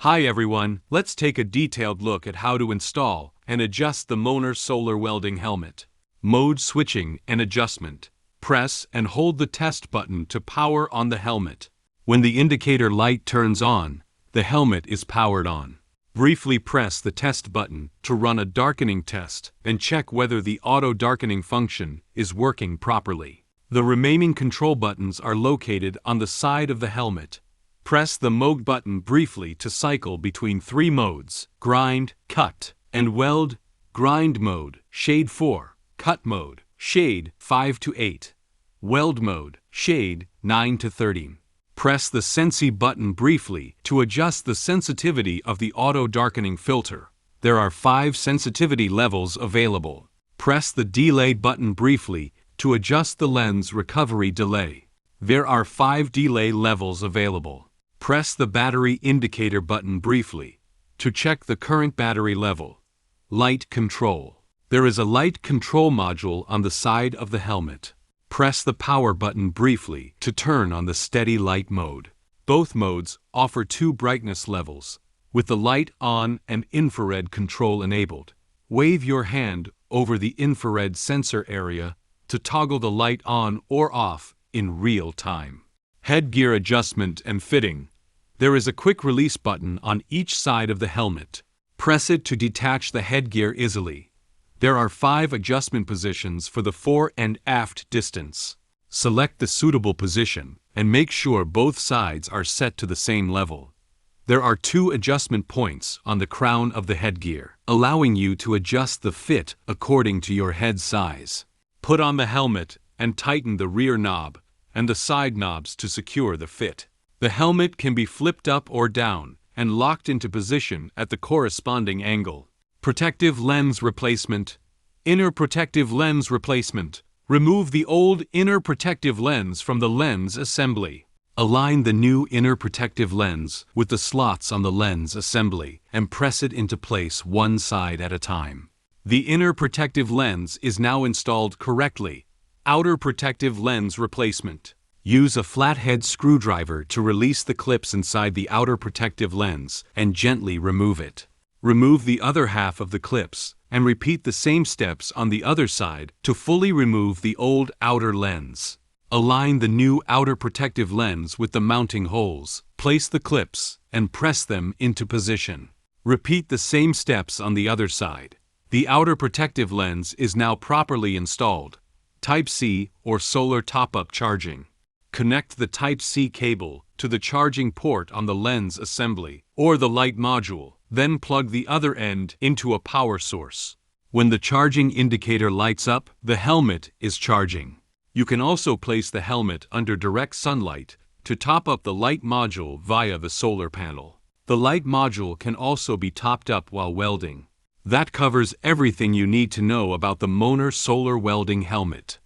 Hi everyone, let's take a detailed look at how to install and adjust the Moner Solar Welding Helmet. Mode switching and adjustment. Press and hold the test button to power on the helmet. When the indicator light turns on, the helmet is powered on. Briefly press the test button to run a darkening test and check whether the auto darkening function is working properly. The remaining control buttons are located on the side of the helmet. Press the mode button briefly to cycle between three modes: grind, cut, and weld. Grind mode, shade 4, cut mode, shade 5 to 8, weld mode, shade 9 to 13. Press the Sensi button briefly to adjust the sensitivity of the auto darkening filter. There are 5 sensitivity levels available. Press the delay button briefly to adjust the lens recovery delay. There are 5 delay levels available. Press the battery indicator button briefly to check the current battery level. Light control. There is a light control module on the side of the helmet. Press the power button briefly to turn on the steady light mode. Both modes offer 2 brightness levels, with the light on and infrared control enabled. Wave your hand over the infrared sensor area to toggle the light on or off in real time. Headgear adjustment and fitting. There is a quick release button on each side of the helmet. Press it to detach the headgear easily. There are 5 adjustment positions for the fore and aft distance. Select the suitable position and make sure both sides are set to the same level. There are 2 adjustment points on the crown of the headgear, allowing you to adjust the fit according to your head size. Put on the helmet and tighten the rear knob and the side knobs to secure the fit. The helmet can be flipped up or down and locked into position at the corresponding angle. Protective lens replacement. Inner protective lens replacement. Remove the old inner protective lens from the lens assembly. Align the new inner protective lens with the slots on the lens assembly and press it into place one side at a time. The inner protective lens is now installed correctly. Outer protective lens replacement. Use a flathead screwdriver to release the clips inside the outer protective lens and gently remove it. Remove the other half of the clips and repeat the same steps on the other side to fully remove the old outer lens. Align the new outer protective lens with the mounting holes. Place the clips and press them into position. Repeat the same steps on the other side. The outer protective lens is now properly installed. Type-C or solar top-up charging. Connect the Type-C cable to the charging port on the lens assembly or the light module, then plug the other end into a power source. When the charging indicator lights up, the helmet is charging. You can also place the helmet under direct sunlight to top up the light module via the solar panel. The light module can also be topped up while welding. That covers everything you need to know about the Moner Solar Welding Helmet.